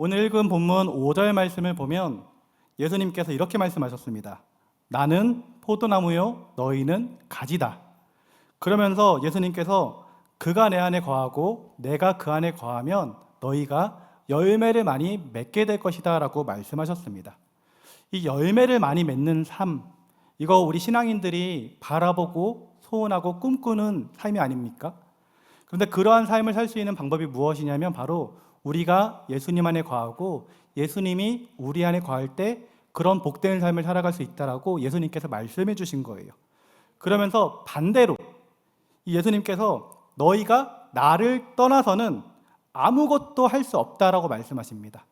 오늘 읽은 본문 5절 말씀을 보면 예수님께서 이렇게 말씀하셨습니다. 나는 포도나무요 너희는 가지다. 그러면서 예수님께서 그가 내 안에 거하고 내가 그 안에 거하면 너희가 열매를 많이 맺게 될 것이다 라고 말씀하셨습니다. 이 열매를 많이 맺는 삶, 이거 우리 신앙인들이 바라보고 소원하고 꿈꾸는 삶이 아닙니까? 그런데 그러한 삶을 살 수 있는 방법이 무엇이냐면 바로 우리가 예수님 안에 거하고 예수님이 우리 안에 거할 때 그런 복된 삶을 살아갈 수 있다라고 예수님께서 말씀해 주신 거예요. 그러면서 반대로 예수님께서 너희가 나를 떠나서는 아무것도 할 수 없다라고 말씀하십니다.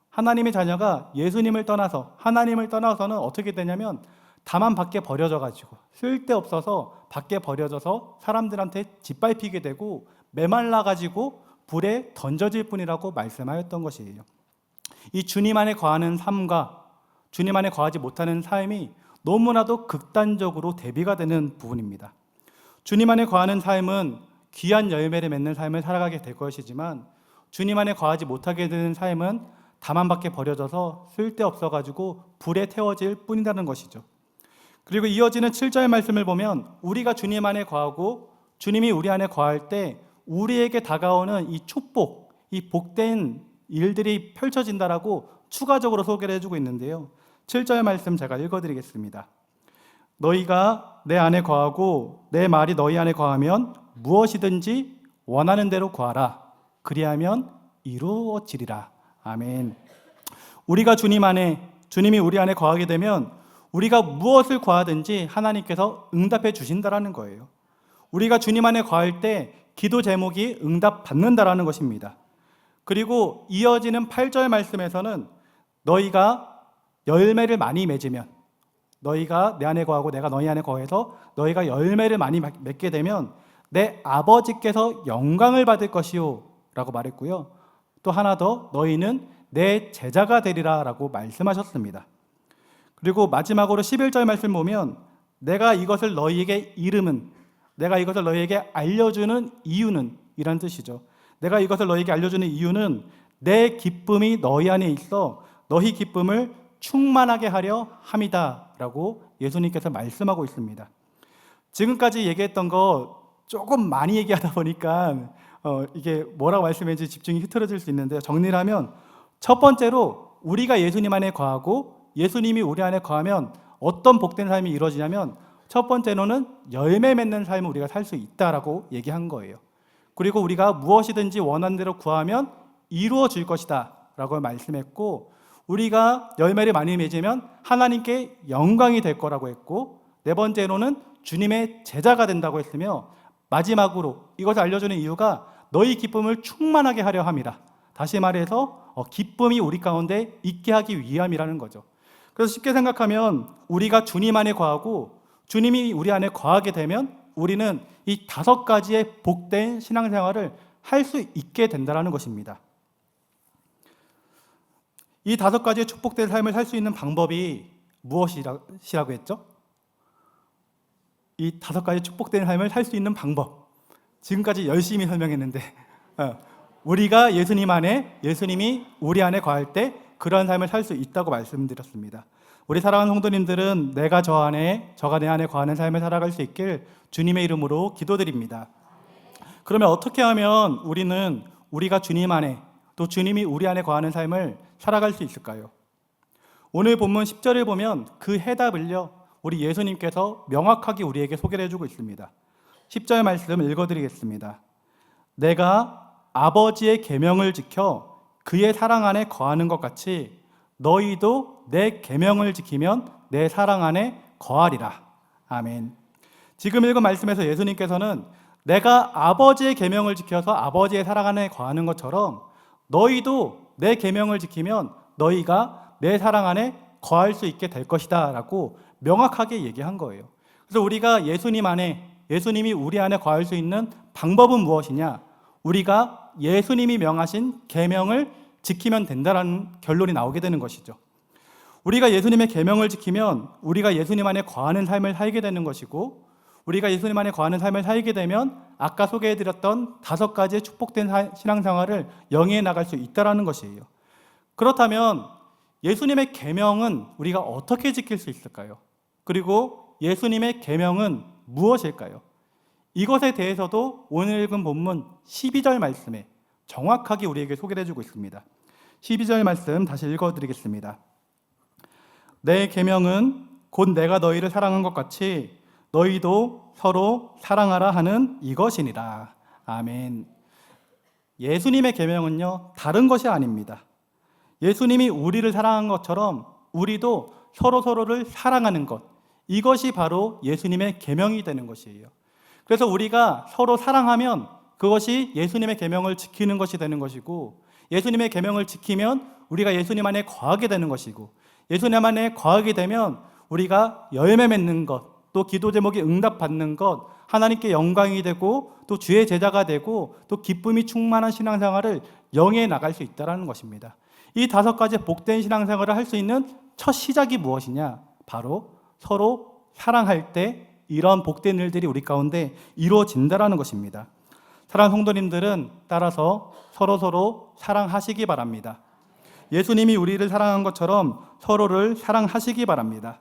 하나님의 자녀가 예수님을 떠나서 하나님을 떠나서는 어떻게 되냐면 다만 밖에 버려져 가지고 쓸데없어서 밖에 버려져서 사람들한테 짓밟히게 되고 메말라 가지고 불에 던져질 뿐이라고 말씀하였던 것이에요. 이 주님 안에 거하는 삶과 주님 안에 거하지 못하는 삶이 너무나도 극단적으로 대비가 되는 부분입니다. 주님 안에 거하는 삶은 귀한 열매를 맺는 삶을 살아가게 될 것이지만 주님 안에 거하지 못하게 되는 삶은 다만 밖에 버려져서 쓸데없어 가지고 불에 태워질 뿐이라는 것이죠. 그리고 이어지는 7절 말씀을 보면 우리가 주님 안에 거하고 주님이 우리 안에 거할 때 우리에게 다가오는 이 축복, 이 복된 일들이 펼쳐진다라고 추가적으로 소개를 해주고 있는데요. 7절 말씀 제가 읽어드리겠습니다. 너희가 내 안에 거하고 내 말이 너희 안에 거하면 무엇이든지 원하는 대로 구하라. 그리하면 이루어지리라. 아멘. 우리가 주님 안에, 주님이 우리 안에 거하게 되면 우리가 무엇을 구하든지 하나님께서 응답해 주신다라는 거예요. 우리가 주님 안에 거할 때 기도 제목이 응답받는다라는 것입니다. 그리고 이어지는 8절 말씀에서는 너희가 열매를 많이 맺으면, 너희가 내 안에 거하고 내가 너희 안에 거해서 너희가 열매를 많이 맺게 되면 내 아버지께서 영광을 받을 것이요 라고 말했고요. 또 하나 더, 너희는 내 제자가 되리라 라고 말씀하셨습니다. 그리고 마지막으로 11절 말씀 보면 내가 이것을 너희에게 이름은, 내가 이것을 너희에게 알려주는 이유는 이란 뜻이죠. 내가 이것을 너희에게 알려주는 이유는 내 기쁨이 너희 안에 있어 너희 기쁨을 충만하게 하려 함이다 라고 예수님께서 말씀하고 있습니다. 지금까지 얘기했던 거 조금 많이 얘기하다 보니까 이게 뭐라고 말씀했는지 집중이 흐트러질 수 있는데요. 정리를 하면 첫 번째로 우리가 예수님 안에 거하고 예수님이 우리 안에 거하면 어떤 복된 삶이 이루어지냐면 첫 번째로는 열매 맺는 삶을 우리가 살 수 있다라고 얘기한 거예요. 그리고 우리가 무엇이든지 원하는 대로 구하면 이루어질 것이다 라고 말씀했고, 우리가 열매를 많이 맺으면 하나님께 영광이 될 거라고 했고, 네 번째로는 주님의 제자가 된다고 했으며, 마지막으로 이것을 알려주는 이유가 너희 기쁨을 충만하게 하려 함이라. 다시 말해서 기쁨이 우리 가운데 있게 하기 위함이라는 거죠. 그래서 쉽게 생각하면 우리가 주님 안에 거하고 주님이 우리 안에 거하게 되면 우리는 이 5가지의 복된 신앙생활을 할 수 있게 된다는 것입니다. 이 5가지의 축복된 삶을 살 수 있는 방법이 무엇이라고 했죠? 이 5가지 축복된 삶을 살 수 있는 방법, 지금까지 열심히 설명했는데 우리가 예수님 안에, 예수님이 우리 안에 거할 때 그러한 삶을 살 수 있다고 말씀드렸습니다. 우리 사랑하는 성도님들은 내가 저 안에, 저가 내 안에 거하는 삶을 살아갈 수 있길 주님의 이름으로 기도드립니다. 그러면 어떻게 하면 우리가 주님 안에, 또 주님이 우리 안에 거하는 삶을 살아갈 수 있을까요? 오늘 본문 10절을 보면 그 해답을요, 우리 예수님께서 명확하게 우리에게 소개를 해주고 있습니다. 10절 말씀 읽어드리겠습니다. 내가 아버지의 계명을 지켜 그의 사랑 안에 거하는 것 같이 너희도 내 계명을 지키면 내 사랑 안에 거하리라. 아멘. 지금 읽은 말씀에서 예수님께서는 내가 아버지의 계명을 지켜서 아버지의 사랑 안에 거하는 것처럼 너희도 내 계명을 지키면 너희가 내 사랑 안에 거할 수 있게 될 것이다 라고 명확하게 얘기한 거예요. 그래서 우리가 예수님 안에, 예수님이 우리 안에 거할 수 있는 방법은 무엇이냐? 우리가 예수님이 명하신 계명을 지키면 된다라는 결론이 나오게 되는 것이죠. 우리가 예수님의 계명을 지키면 우리가 예수님 안에 거하는 삶을 살게 되는 것이고, 우리가 예수님 안에 거하는 삶을 살게 되면 아까 소개해드렸던 5가지의 축복된 신앙생활을 영위해 나갈 수 있다는 것이에요. 그렇다면 예수님의 계명은 우리가 어떻게 지킬 수 있을까요? 그리고 예수님의 계명은 무엇일까요? 이것에 대해서도 오늘 읽은 본문 12절 말씀에 정확하게 우리에게 소개를 해주고 있습니다. 12절 말씀 다시 읽어드리겠습니다. 내 계명은 곧 내가 너희를 사랑한 것 같이 너희도 서로 사랑하라 하는 이것이니라. 아멘. 예수님의 계명은요, 다른 것이 아닙니다. 예수님이 우리를 사랑한 것처럼 우리도 서로를 사랑하는 것, 이것이 바로 예수님의 계명이 되는 것이에요. 그래서 우리가 서로 사랑하면 그것이 예수님의 계명을 지키는 것이 되는 것이고, 예수님의 계명을 지키면 우리가 예수님 안에 거하게 되는 것이고, 예수님 안에 거하게 되면 우리가 열매 맺는 것, 또 기도 제목이 응답받는 것, 하나님께 영광이 되고 또 주의 제자가 되고 또 기쁨이 충만한 신앙생활을 영위해 나갈 수 있다는 것입니다. 이 5가지 복된 신앙생활을 할 수 있는 첫 시작이 무엇이냐? 바로 서로 사랑할 때 이런 복된 일들이 우리 가운데 이루어진다는 것입니다. 사랑하는 성도님들은 따라서 서로 사랑하시기 바랍니다. 예수님이 우리를 사랑한 것처럼 서로를 사랑하시기 바랍니다.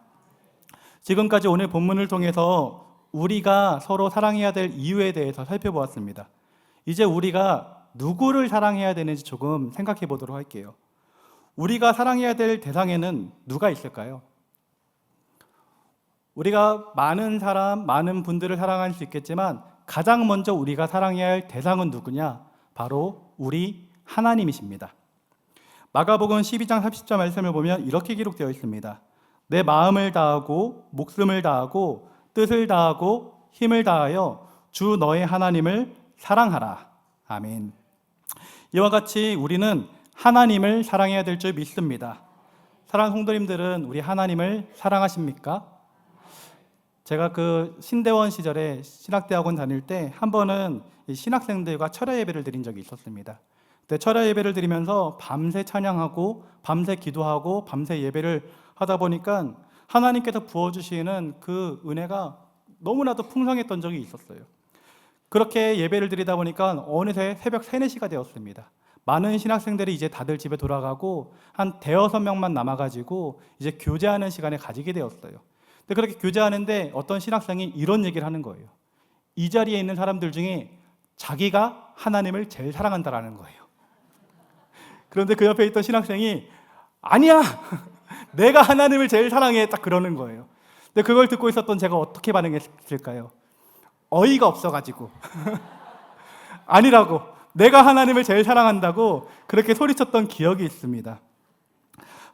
지금까지 오늘 본문을 통해서 우리가 서로 사랑해야 될 이유에 대해서 살펴보았습니다. 이제 우리가 누구를 사랑해야 되는지 조금 생각해 보도록 할게요. 우리가 사랑해야 될 대상에는 누가 있을까요? 우리가 많은 사람, 많은 분들을 사랑할 수 있겠지만 가장 먼저 우리가 사랑해야 할 대상은 누구냐? 바로 우리 하나님이십니다. 마가복음 12장 30절 말씀을 보면 이렇게 기록되어 있습니다. 내 마음을 다하고 목숨을 다하고 뜻을 다하고 힘을 다하여 주 너의 하나님을 사랑하라. 아멘. 이와 같이 우리는 하나님을 사랑해야 될 줄 믿습니다. 사랑하는 성도님들은 우리 하나님을 사랑하십니까? 제가 그 신대원 시절에 신학대학원 다닐 때 한 번은 신학생들과 철야 예배를 드린 적이 있었습니다. 그때 철야 예배를 드리면서 밤새 찬양하고 밤새 기도하고 밤새 예배를 하다 보니까 하나님께서 부어주시는 그 은혜가 너무나도 풍성했던 적이 있었어요. 그렇게 예배를 드리다 보니까 어느새 새벽 3, 4시가 되었습니다. 많은 신학생들이 이제 다들 집에 돌아가고 한 5-6명만 남아가지고 이제 교제하는 시간을 가지게 되었어요. 근데 그렇게 교제하는데 어떤 신학생이 이런 얘기를 하는 거예요. 이 자리에 있는 사람들 중에 자기가 하나님을 제일 사랑한다라는 거예요. 그런데 그 옆에 있던 신학생이 아니야! 내가 하나님을 제일 사랑해! 딱 그러는 거예요. 근데 그걸 듣고 있었던 제가 어떻게 반응했을까요? 어이가 없어가지고 아니라고, 내가 하나님을 제일 사랑한다고 그렇게 소리쳤던 기억이 있습니다.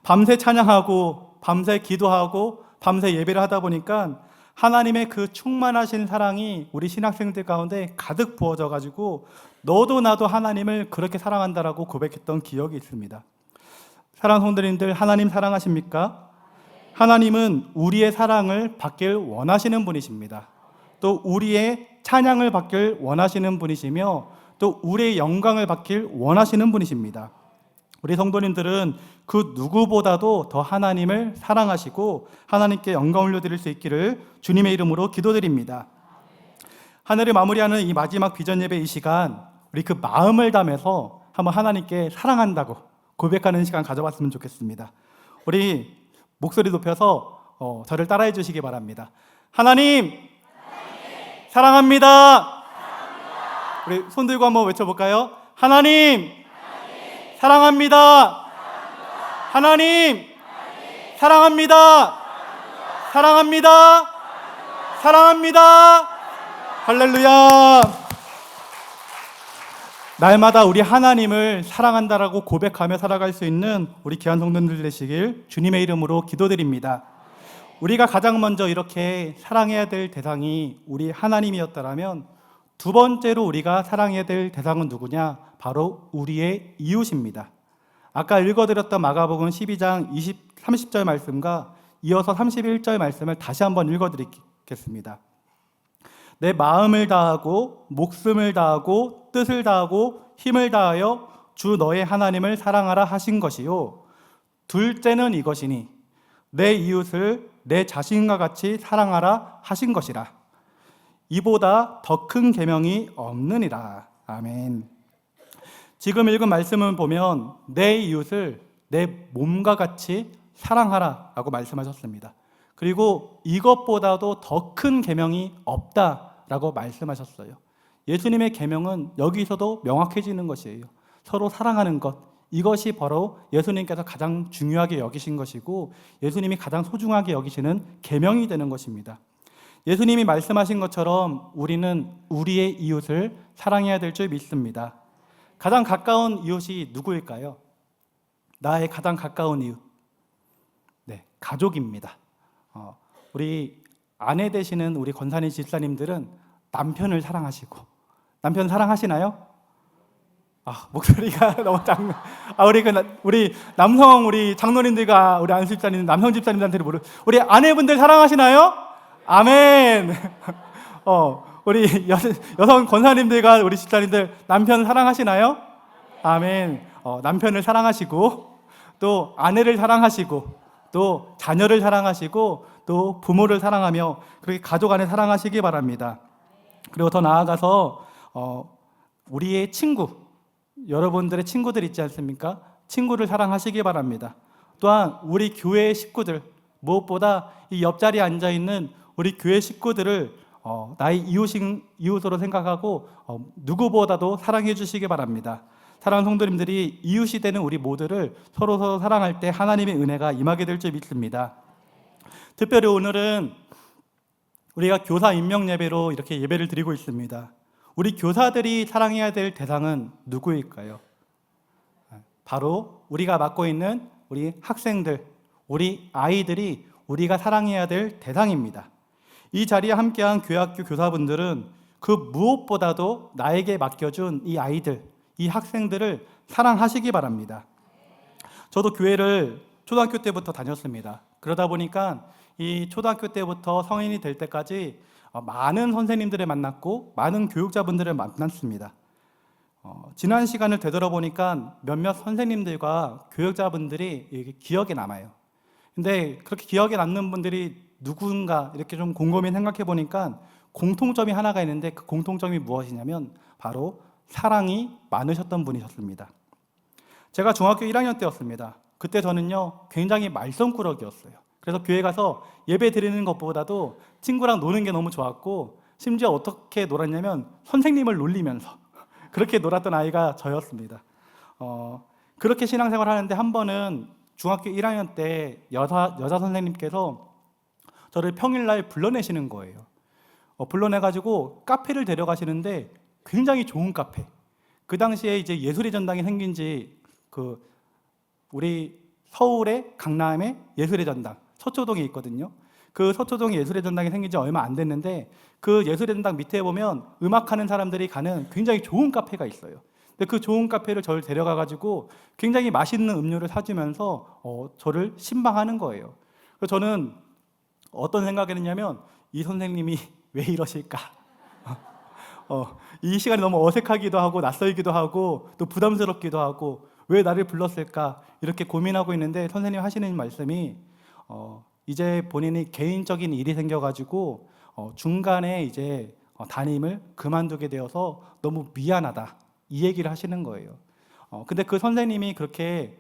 밤새 찬양하고 밤새 기도하고 밤새 예배를 하다 보니까 하나님의 그 충만하신 사랑이 우리 신학생들 가운데 가득 부어져 가지고 너도 나도 하나님을 그렇게 사랑한다라고 고백했던 기억이 있습니다. 사랑하는 성도님들, 하나님 사랑하십니까? 하나님은 우리의 사랑을 받길 원하시는 분이십니다. 또 우리의 찬양을 받길 원하시는 분이시며 또 우리의 영광을 받길 원하시는 분이십니다. 우리 성도님들은 그 누구보다도 더 하나님을 사랑하시고 하나님께 영광 올려드릴 수 있기를 주님의 이름으로 기도드립니다. 하늘을 마무리하는 이 마지막 비전 예배 이 시간, 우리 그 마음을 담아서 한번 하나님께 사랑한다고 고백하는 시간 가져봤으면 좋겠습니다. 우리 목소리 높여서 저를 따라해 주시기 바랍니다. 하나님, 사랑합니다. 우리 손 들고 한번 외쳐볼까요? 하나님, 사랑합니다. 하나님, 사랑합니다. 사랑합니다. 사랑합니다. 할렐루야. 날마다 우리 하나님을 사랑한다라고 고백하며 살아갈 수 있는 우리 귀한 성도들 되시길 주님의 이름으로 기도드립니다. 우리가 가장 먼저 이렇게 사랑해야 될 대상이 우리 하나님이었다면 두 번째로 우리가 사랑해야 될 대상은 누구냐? 바로 우리의 이웃입니다. 아까 읽어드렸던 마가복음 12장 30절 말씀과 이어서 31절 말씀을 다시 한번 읽어드리겠습니다. 내 마음을 다하고 목숨을 다하고 뜻을 다하고 힘을 다하여 주 너의 하나님을 사랑하라 하신 것이요, 둘째는 이것이니 내 이웃을 내 자신과 같이 사랑하라 하신 것이라. 이보다 더 큰 계명이 없느니라. 아멘. 지금 읽은 말씀을 보면 내 이웃을 내 몸과 같이 사랑하라라고 말씀하셨습니다. 그리고 이것보다도 더 큰 계명이 없다라고 말씀하셨어요. 예수님의 계명은 여기서도 명확해지는 것이에요. 서로 사랑하는 것, 이것이 바로 예수님께서 가장 중요하게 여기신 것이고 예수님이 가장 소중하게 여기시는 계명이 되는 것입니다. 예수님이 말씀하신 것처럼 우리는 우리의 이웃을 사랑해야 될 줄 믿습니다. 가장 가까운 이웃이 누구일까요? 나의 가장 가까운 이웃. 네, 가족입니다. 우리 아내 되시는 우리 권사님 집사님들은 남편을 사랑하시고, 남편 사랑하시나요? 목소리가 너무 작네. 우리 남성 우리 장로님들과 우리 안수 집사님, 남성 집사님들한테 우리 아내분들 사랑하시나요? 아멘. 우리 여성 권사님들과 우리 집사님들 남편 사랑하시나요? 아멘. 남편을 사랑하시고 또 아내를 사랑하시고 또 자녀를 사랑하시고 또 부모를 사랑하며 그렇게 가족 안에 사랑하시기 바랍니다. 그리고 더 나아가서 우리의 친구, 여러분들의 친구들 있지 않습니까? 친구를 사랑하시기 바랍니다. 또한 우리 교회의 식구들, 무엇보다 이 옆자리에 앉아있는 우리 교회 식구들을 나의 이웃으로 생각하고 누구보다도 사랑해 주시기 바랍니다. 사랑하는 성도님들이 이웃이 되는 우리 모두를 서로 사랑할 때 하나님의 은혜가 임하게 될 줄 믿습니다. 특별히 오늘은 우리가 교사 임명 예배로 이렇게 예배를 드리고 있습니다. 우리 교사들이 사랑해야 될 대상은 누구일까요? 바로 우리가 맡고 있는 우리 학생들, 우리 아이들이 우리가 사랑해야 될 대상입니다. 이 자리에 함께한 교회학교 교사분들은 그 무엇보다도 나에게 맡겨준 이 아이들, 이 학생들을 사랑하시기 바랍니다. 저도 교회를 초등학교 때부터 다녔습니다. 그러다 보니까 이 초등학교 때부터 성인이 될 때까지 많은 선생님들을 만났고 많은 교육자분들을 만났습니다. 지난 시간을 되돌아보니까 몇몇 선생님들과 교육자분들이 기억에 남아요. 근데 그렇게 기억에 남는 분들이 누군가 이렇게 좀 곰곰이 생각해 보니까 공통점이 하나가 있는데 그 공통점이 무엇이냐면 바로 사랑이 많으셨던 분이셨습니다. 제가 중학교 1학년 때였습니다. 그때 저는요 굉장히 말썽꾸러기였어요. 그래서 교회 가서 예배 드리는 것보다도 친구랑 노는 게 너무 좋았고 심지어 어떻게 놀았냐면 선생님을 놀리면서 그렇게 놀았던 아이가 저였습니다. 그렇게 신앙생활을 하는데 한 번은 중학교 1학년 때 여자 선생님께서 저를 평일날 불러내시는 거예요. 불러내가지고 카페를 데려가시는데 굉장히 좋은 카페. 그 당시에 이제 예술의 전당이 생긴 지 우리 서울의 강남에 예술의 전당 서초동에 있거든요. 그 서초동에 예술의 전당이 생긴 지 얼마 안 됐는데 그 예술의 전당 밑에 보면 음악하는 사람들이 가는 굉장히 좋은 카페가 있어요. 근데 그 좋은 카페를 저를 데려가가지고 굉장히 맛있는 음료를 사주면서 저를 신방하는 거예요. 그래서 저는 어떤 생각을 했냐면 이 선생님이 왜 이러실까? 이 시간이 너무 어색하기도 하고 낯설기도 하고 또 부담스럽기도 하고 왜 나를 불렀을까? 이렇게 고민하고 있는데 선생님 하시는 말씀이 이제 본인이 개인적인 일이 생겨가지고 중간에 이제 담임을 그만두게 되어서 너무 미안하다 이 얘기를 하시는 거예요. 근데 그 선생님이 그렇게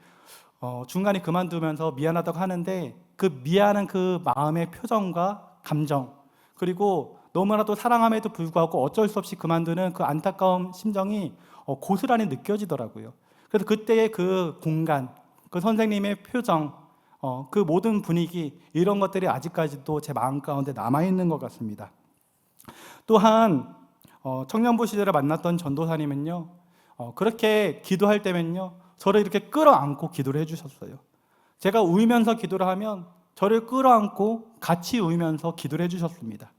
중간에 그만두면서 미안하다고 하는데 그 미안한 그 마음의 표정과 감정 그리고 너무나도 사랑함에도 불구하고 어쩔 수 없이 그만두는 그 안타까운 심정이 고스란히 느껴지더라고요. 그래서 그때의 그 공간, 그 선생님의 표정, 그 모든 분위기 이런 것들이 아직까지도 제 마음 가운데 남아있는 것 같습니다. 또한 청년부 시절에 만났던 전도사님은요 그렇게 기도할 때면요 저를 이렇게 끌어안고 기도를 해주셨어요. 제가 울면서 기도를 하면 저를 끌어안고 같이 울면서 기도를 해주셨습니다.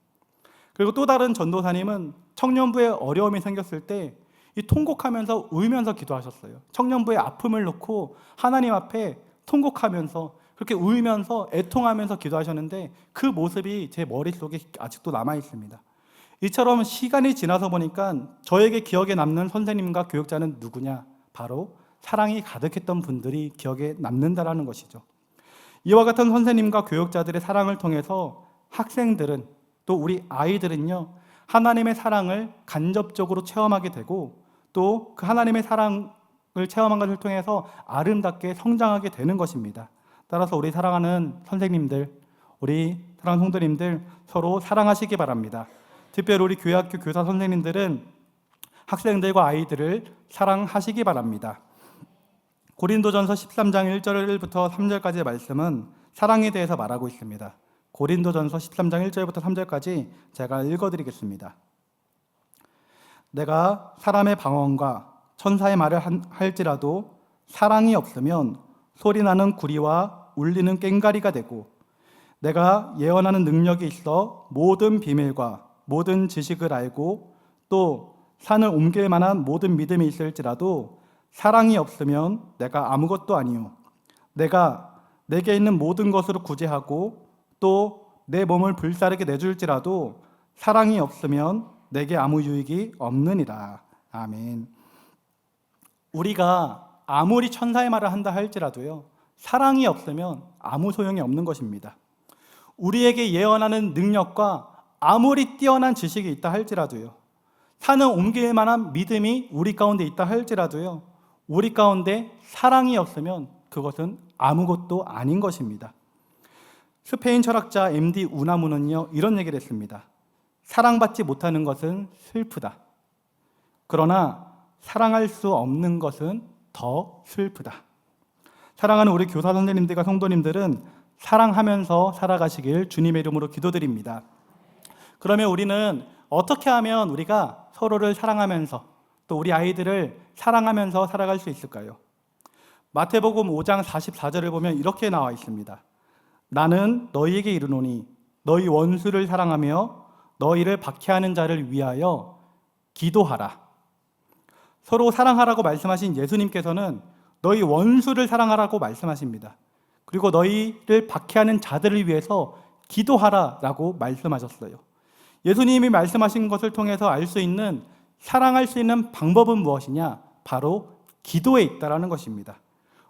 그리고 또 다른 전도사님은 청년부에 어려움이 생겼을 때 이 통곡하면서 울면서 기도하셨어요. 청년부의 아픔을 놓고 하나님 앞에 통곡하면서 그렇게 울면서 애통하면서 기도하셨는데 그 모습이 제 머릿속에 아직도 남아있습니다. 이처럼 시간이 지나서 보니까 저에게 기억에 남는 선생님과 교육자는 누구냐? 바로 사랑이 가득했던 분들이 기억에 남는다라는 것이죠. 이와 같은 선생님과 교육자들의 사랑을 통해서 학생들은 또 우리 아이들은요 하나님의 사랑을 간접적으로 체험하게 되고 또 그 하나님의 사랑 체험한 것을 통해서 아름답게 성장하게 되는 것입니다. 따라서 우리 사랑하는 선생님들, 우리 사랑하는 성도님들 서로 사랑하시기 바랍니다. 특별히 우리 교회학교 교사 선생님들은 학생들과 아이들을 사랑하시기 바랍니다. 고린도전서 13장 1절부터 3절까지의 말씀은 사랑에 대해서 말하고 있습니다. 고린도전서 13장 1절부터 3절까지 제가 읽어드리겠습니다. 내가 사람의 방언과 천사의 말을 할지라도 사랑이 없으면 소리나는 구리와 울리는 꽹과리가 되고, 내가 예언하는 능력이 있어 모든 비밀과 모든 지식을 알고 또 산을 옮길 만한 모든 믿음이 있을지라도 사랑이 없으면 내가 아무것도 아니요, 내가 내게 있는 모든 것으로 구제하고 또 내 몸을 불사르게 내줄지라도 사랑이 없으면 내게 아무 유익이 없느니라. 아멘. 우리가 아무리 천사의 말을 한다 할지라도요, 사랑이 없으면 아무 소용이 없는 것입니다. 우리에게 예언하는 능력과 아무리 뛰어난 지식이 있다 할지라도요, 산을 옮길 만한 믿음이 우리 가운데 있다 할지라도요, 우리 가운데 사랑이 없으면 그것은 아무것도 아닌 것입니다. 스페인 철학자 MD 우나무는요, 이런 얘기를 했습니다. 사랑받지 못하는 것은 슬프다. 그러나 사랑할 수 없는 것은 더 슬프다. 사랑하는 우리 교사 선생님들과 성도님들은 사랑하면서 살아가시길 주님의 이름으로 기도드립니다. 그러면 우리는 어떻게 하면 우리가 서로를 사랑하면서 또 우리 아이들을 사랑하면서 살아갈 수 있을까요? 마태복음 5장 44절을 보면 이렇게 나와 있습니다. 나는 너희에게 이르노니 너희 원수를 사랑하며 너희를 박해하는 자를 위하여 기도하라. 서로 사랑하라고 말씀하신 예수님께서는 너희 원수를 사랑하라고 말씀하십니다. 그리고 너희를 박해하는 자들을 위해서 기도하라라고 말씀하셨어요. 예수님이 말씀하신 것을 통해서 알 수 있는, 사랑할 수 있는 방법은 무엇이냐? 바로 기도에 있다라는 것입니다.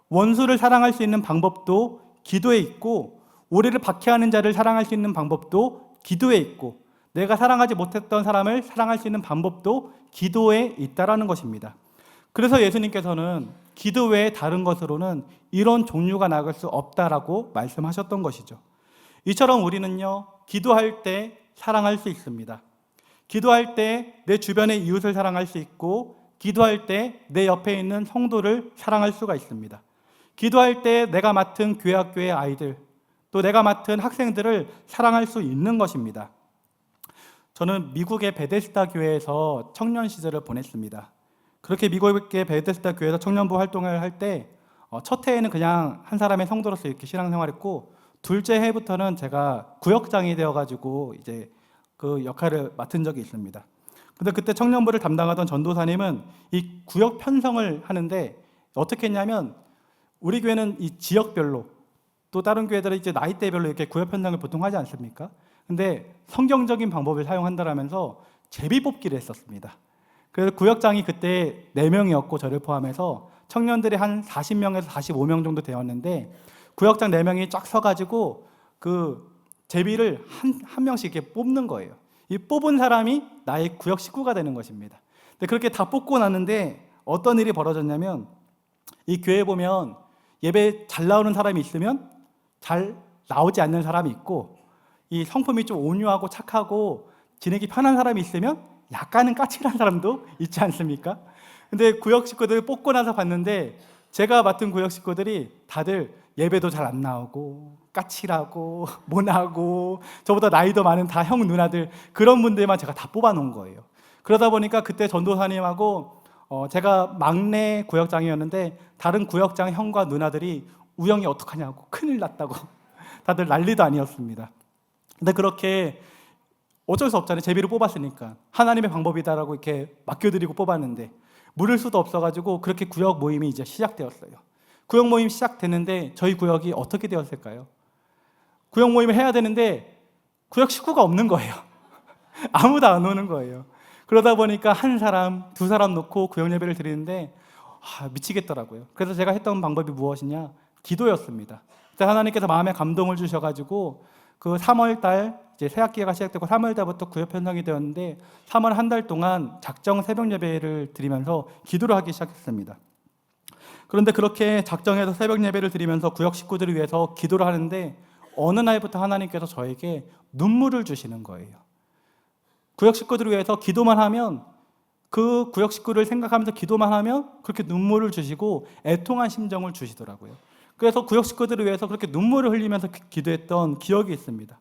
원수를 사랑할 수 있는 방법도 기도에 있고, 우리를 박해하는 자를 사랑할 수 있는 방법도 기도에 있고, 내가 사랑하지 못했던 사람을 사랑할 수 있는 방법도 기도에 있다라는 것입니다. 그래서 예수님께서는 기도 외에 다른 것으로는 이런 종류가 나갈 수 없다라고 말씀하셨던 것이죠. 이처럼 우리는요, 기도할 때 사랑할 수 있습니다. 기도할 때 내 주변의 이웃을 사랑할 수 있고, 기도할 때 내 옆에 있는 성도를 사랑할 수가 있습니다. 기도할 때 내가 맡은 교회 학교의 아이들, 또 내가 맡은 학생들을 사랑할 수 있는 것입니다. 저는 미국의 베데스다 교회에서 청년 시절을 보냈습니다. 그렇게 미국의 베데스다 교회에서 청년부 활동을 할 때 첫 해에는 그냥 한 사람의 성도로서 이렇게 신앙생활했고, 둘째 해부터는 제가 구역장이 되어가지고 이제 그 역할을 맡은 적이 있습니다. 근데 그때 청년부를 담당하던 전도사님은 이 구역 편성을 하는데 어떻게 했냐면, 우리 교회는 이 지역별로, 또 다른 교회들은 이제 나이대별로 이렇게 구역 편성을 보통 하지 않습니까? 근데 성경적인 방법을 사용한다라면서 제비 뽑기를 했었습니다. 그래서 구역장이 그때 4명이었고 저를 포함해서 청년들이 한 40명에서 45명 정도 되었는데, 구역장 4명이 쫙 서가지고 그 제비를 한 명씩 이렇게 뽑는 거예요. 이 뽑은 사람이 나의 구역 식구가 되는 것입니다. 근데 그렇게 다 뽑고 났는데 어떤 일이 벌어졌냐면, 이 교회에 보면 예배 잘 나오는 사람이 있으면 잘 나오지 않는 사람이 있고, 이 성품이 좀 온유하고 착하고 지내기 편한 사람이 있으면 약간은 까칠한 사람도 있지 않습니까? 근데 구역 식구들 뽑고 나서 봤는데, 제가 맡은 구역 식구들이 다들 예배도 잘 안 나오고 까칠하고 모나고 저보다 나이도 많은 다 형 누나들, 그런 분들만 제가 다 뽑아놓은 거예요. 그러다 보니까 그때 전도사님하고 제가 막내 구역장이었는데 다른 구역장 형과 누나들이 우영이 어떡하냐고, 큰일 났다고 다들 난리도 아니었습니다. 근데 그렇게 어쩔 수 없잖아요. 제비를 뽑았으니까 하나님의 방법이다라고 이렇게 맡겨드리고 뽑았는데 물을 수도 없어가지고 그렇게 구역 모임이 이제 시작되었어요. 구역 모임 시작됐는데 저희 구역이 어떻게 되었을까요? 구역 모임을 해야 되는데 구역 식구가 없는 거예요. 아무도 안 오는 거예요. 그러다 보니까 한 사람, 두 사람 놓고 구역 예배를 드리는데 미치겠더라고요. 그래서 제가 했던 방법이 무엇이냐? 기도였습니다. 그때 하나님께서 마음에 감동을 주셔가지고 그 3월달 이제 새 학기가 시작되고 3월달부터 구역 편성이 되었는데 3월 한 달 동안 작정 새벽 예배를 드리면서 기도를 하기 시작했습니다. 그런데 그렇게 작정해서 새벽 예배를 드리면서 구역 식구들을 위해서 기도를 하는데 어느 날부터 하나님께서 저에게 눈물을 주시는 거예요. 구역 식구들을 위해서 기도만 하면, 그 구역 식구를 생각하면서 기도만 하면 그렇게 눈물을 주시고 애통한 심정을 주시더라고요. 그래서 구역 식구들을 위해서 그렇게 눈물을 흘리면서 기도했던 기억이 있습니다.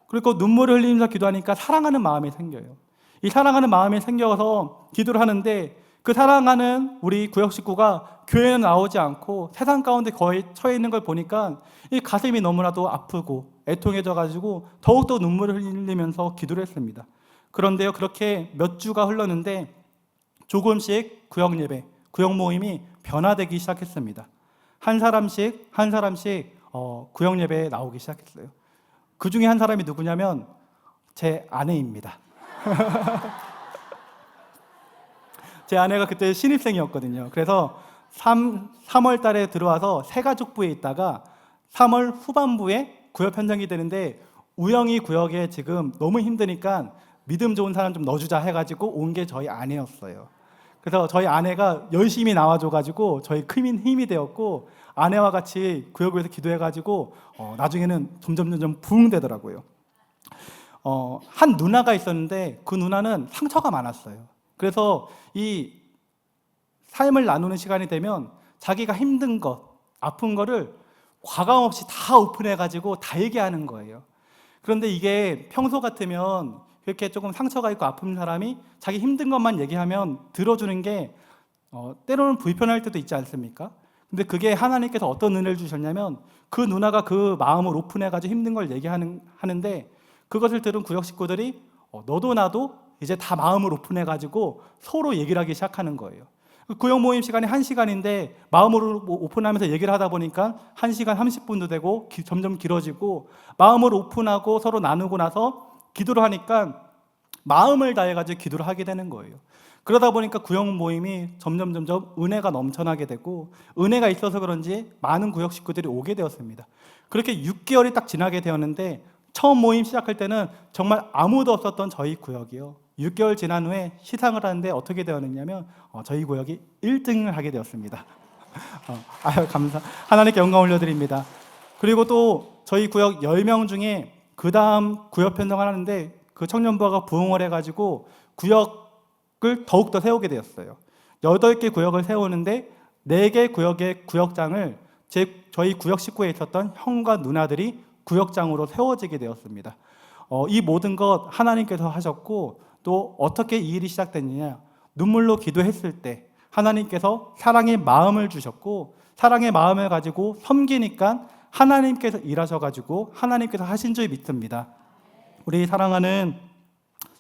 그리고 눈물을 흘리면서 기도하니까 사랑하는 마음이 생겨요. 이 사랑하는 마음이 생겨서 기도를 하는데, 그 사랑하는 우리 구역 식구가 교회는 나오지 않고 세상 가운데 거의 처해 있는 걸 보니까 이 가슴이 너무나도 아프고 애통해져 가지고 더욱더 눈물을 흘리면서 기도를 했습니다. 그런데요, 그렇게 몇 주가 흘렀는데 조금씩 구역 예배, 구역 모임이 변화되기 시작했습니다. 한 사람씩 구역 예배에 나오기 시작했어요. 그 중에 한 사람이 누구냐면 제 아내입니다. 제 아내가 그때 신입생이었거든요. 그래서 3월 달에 들어와서 새가족부에 있다가 3월 후반부에 구역 편성이 되는데, 우영이 구역에 지금 너무 힘드니까 믿음 좋은 사람 좀 넣어주자 해가지고 온 게 저희 아내였어요. 그래서 저희 아내가 열심히 나와줘가지고 저희 큰 힘이 되었고, 아내와 같이 구역에서 기도해가지고 나중에는 점점 부흥되더라고요. 한 누나가 있었는데 그 누나는 상처가 많았어요. 그래서 이 삶을 나누는 시간이 되면 자기가 힘든 것, 아픈 거를 과감 없이 다 오픈해가지고 다 얘기하는 거예요. 그런데 이게 평소 같으면 그렇게 조금 상처가 있고 아픈 사람이 자기 힘든 것만 얘기하면 들어주는 게 때로는 불편할 때도 있지 않습니까? 근데 그게 하나님께서 어떤 은혜를 주셨냐면, 그 누나가 그 마음을 오픈해가지고 힘든 걸 얘기하는데, 그것을 들은 구역 식구들이 너도 나도 이제 다 마음을 오픈해가지고 서로 얘기를 하기 시작하는 거예요. 구역 모임 시간이 1시간인데 마음으로 오픈하면서 얘기를 하다 보니까 1시간 30분도 되고 점점 길어지고, 마음을 오픈하고 서로 나누고 나서 기도를 하니까 마음을 다해가지고 기도를 하게 되는 거예요. 그러다 보니까 구역 모임이 점점 은혜가 넘쳐나게 되고, 은혜가 있어서 그런지 많은 구역 식구들이 오게 되었습니다. 그렇게 6개월이 딱 지나게 되었는데, 처음 모임 시작할 때는 정말 아무도 없었던 저희 구역이요, 6개월 지난 후에 시상을 하는데 어떻게 되었느냐면 저희 구역이 1등을 하게 되었습니다. 하나님께 영광 올려드립니다. 그리고 또 저희 구역 10명 중에 그 다음 구역 편성을 하는데, 그 청년부가 부흥을 해가지고 구역을 더욱더 세우게 되었어요. 8개 구역을 세우는데 4개 구역의 구역장을 저희 구역 식구에 있었던 형과 누나들이 구역장으로 세워지게 되었습니다. 이 모든 것 하나님께서 하셨고, 또 어떻게 이 일이 시작됐느냐, 눈물로 기도했을 때 하나님께서 사랑의 마음을 주셨고, 사랑의 마음을 가지고 섬기니까 하나님께서 일하셔가지고 하나님께서 하신 줄 믿습니다. 우리 사랑하는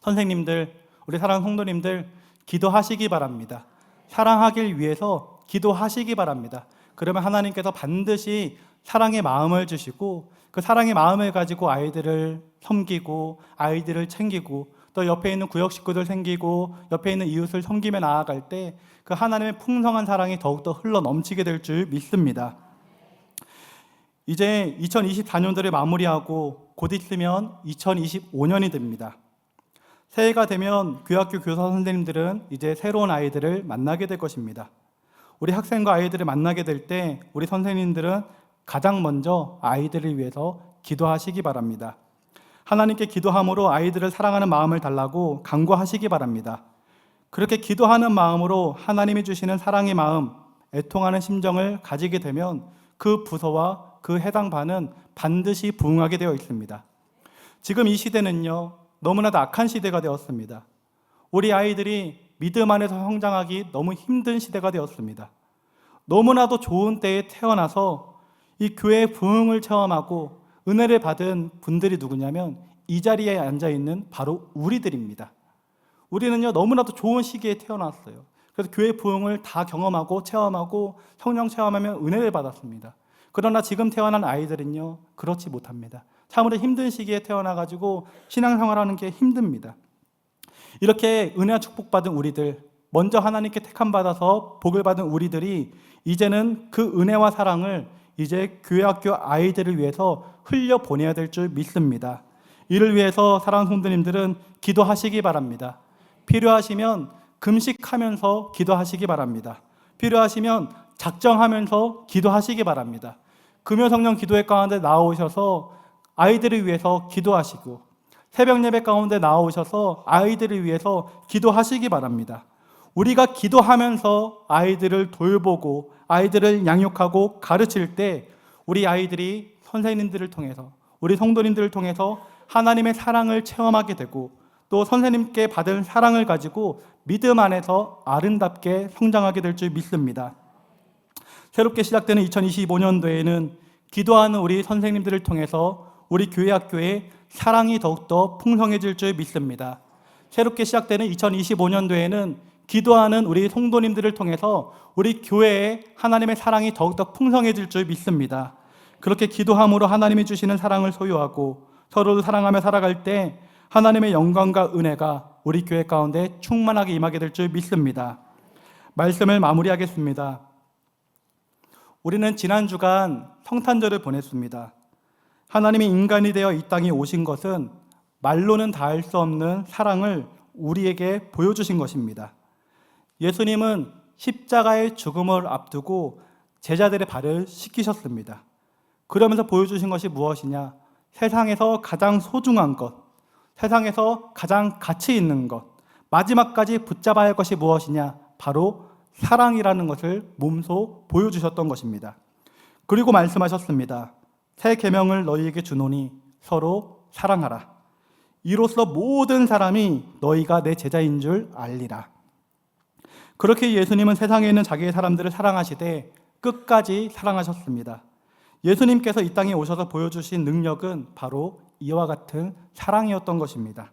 선생님들, 우리 사랑하는 성도님들, 기도하시기 바랍니다. 사랑하길 위해서 기도하시기 바랍니다. 그러면 하나님께서 반드시 사랑의 마음을 주시고, 그 사랑의 마음을 가지고 아이들을 섬기고 아이들을 챙기고, 또 옆에 있는 구역 식구들 챙기고 옆에 있는 이웃을 섬기며 나아갈 때 그 하나님의 풍성한 사랑이 더욱더 흘러 넘치게 될 줄 믿습니다. 이제 2024년도를 마무리하고 곧 있으면 2025년이 됩니다. 새해가 되면 교학교 교사 선생님들은 이제 새로운 아이들을 만나게 될 것입니다. 우리 학생과 아이들을 만나게 될 때 우리 선생님들은 가장 먼저 아이들을 위해서 기도하시기 바랍니다. 하나님께 기도함으로 아이들을 사랑하는 마음을 달라고 간구하시기 바랍니다. 그렇게 기도하는 마음으로 하나님이 주시는 사랑의 마음, 애통하는 심정을 가지게 되면 그 부서와 그 해당 반은 반드시 부흥하게 되어 있습니다. 지금 이 시대는요, 너무나도 악한 시대가 되었습니다. 우리 아이들이 믿음 안에서 성장하기 너무 힘든 시대가 되었습니다. 너무나도 좋은 때에 태어나서 이 교회의 부흥을 체험하고 은혜를 받은 분들이 누구냐면 이 자리에 앉아있는 바로 우리들입니다. 우리는요, 너무나도 좋은 시기에 태어났어요. 그래서 교회 부흥을 다 경험하고 체험하고 성령 체험하며 은혜를 받았습니다. 그러나 지금 태어난 아이들은요, 그렇지 못합니다. 참으로 힘든 시기에 태어나가지고 신앙생활하는 게 힘듭니다. 이렇게 은혜와 축복받은 우리들, 먼저 하나님께 택함받아서 복을 받은 우리들이 이제는 그 은혜와 사랑을 이제 교회학교 아이들을 위해서 흘려보내야 될 줄 믿습니다. 이를 위해서 사랑하는 성도님들은 기도하시기 바랍니다. 필요하시면 금식하면서 기도하시기 바랍니다. 필요하시면 작정하면서 기도하시기 바랍니다. 금요 성령 기도회 가운데 나오셔서 아이들을 위해서 기도하시고, 새벽 예배 가운데 나오셔서 아이들을 위해서 기도하시기 바랍니다. 우리가 기도하면서 아이들을 돌보고 아이들을 양육하고 가르칠 때 우리 아이들이 선생님들을 통해서, 우리 성도님들을 통해서 하나님의 사랑을 체험하게 되고, 또 선생님께 받은 사랑을 가지고 믿음 안에서 아름답게 성장하게 될 줄 믿습니다. 새롭게 시작되는 2025년도에는 기도하는 우리 선생님들을 통해서 우리 교회 학교에 사랑이 더욱더 풍성해질 줄 믿습니다. 새롭게 시작되는 2025년도에는 기도하는 우리 성도님들을 통해서 우리 교회에 하나님의 사랑이 더욱더 풍성해질 줄 믿습니다. 그렇게 기도함으로 하나님이 주시는 사랑을 소유하고 서로를 사랑하며 살아갈 때 하나님의 영광과 은혜가 우리 교회 가운데 충만하게 임하게 될 줄 믿습니다. 말씀을 마무리하겠습니다. 우리는 지난 주간 성탄절을 보냈습니다. 하나님이 인간이 되어 이 땅에 오신 것은 말로는 다할 수 없는 사랑을 우리에게 보여주신 것입니다. 예수님은 십자가의 죽음을 앞두고 제자들의 발을 씻기셨습니다. 그러면서 보여주신 것이 무엇이냐? 세상에서 가장 소중한 것, 세상에서 가장 가치 있는 것, 마지막까지 붙잡아야 할 것이 무엇이냐? 바로 사랑이라는 것을 몸소 보여주셨던 것입니다. 그리고 말씀하셨습니다. 새 계명을 너희에게 주노니 서로 사랑하라. 이로써 모든 사람이 너희가 내 제자인 줄 알리라. 그렇게 예수님은 세상에 있는 자기의 사람들을 사랑하시되 끝까지 사랑하셨습니다. 예수님께서 이 땅에 오셔서 보여주신 능력은 바로 이와 같은 사랑이었던 것입니다.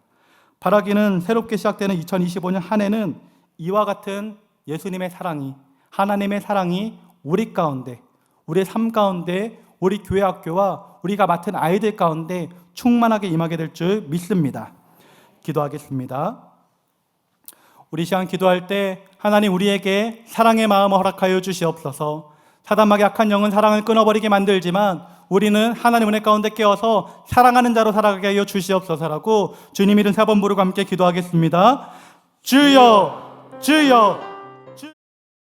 바라기는 새롭게 시작되는 2025년 한 해는 이와 같은 예수님의 사랑이, 하나님의 사랑이 우리 가운데, 우리의 삶 가운데, 우리 교회 학교와 우리가 맡은 아이들 가운데 충만하게 임하게 될 줄 믿습니다. 기도하겠습니다. 우리 시간 기도할 때 하나님 우리에게 사랑의 마음을 허락하여 주시옵소서. 사단마귀 악한 영은 사랑을 끊어버리게 만들지만 우리는 하나님 은혜 가운데 깨어서 사랑하는 자로 살아가게 하여 주시옵소서라고 주님 이름 3번 부르고 함께 기도하겠습니다. 주여, 주여,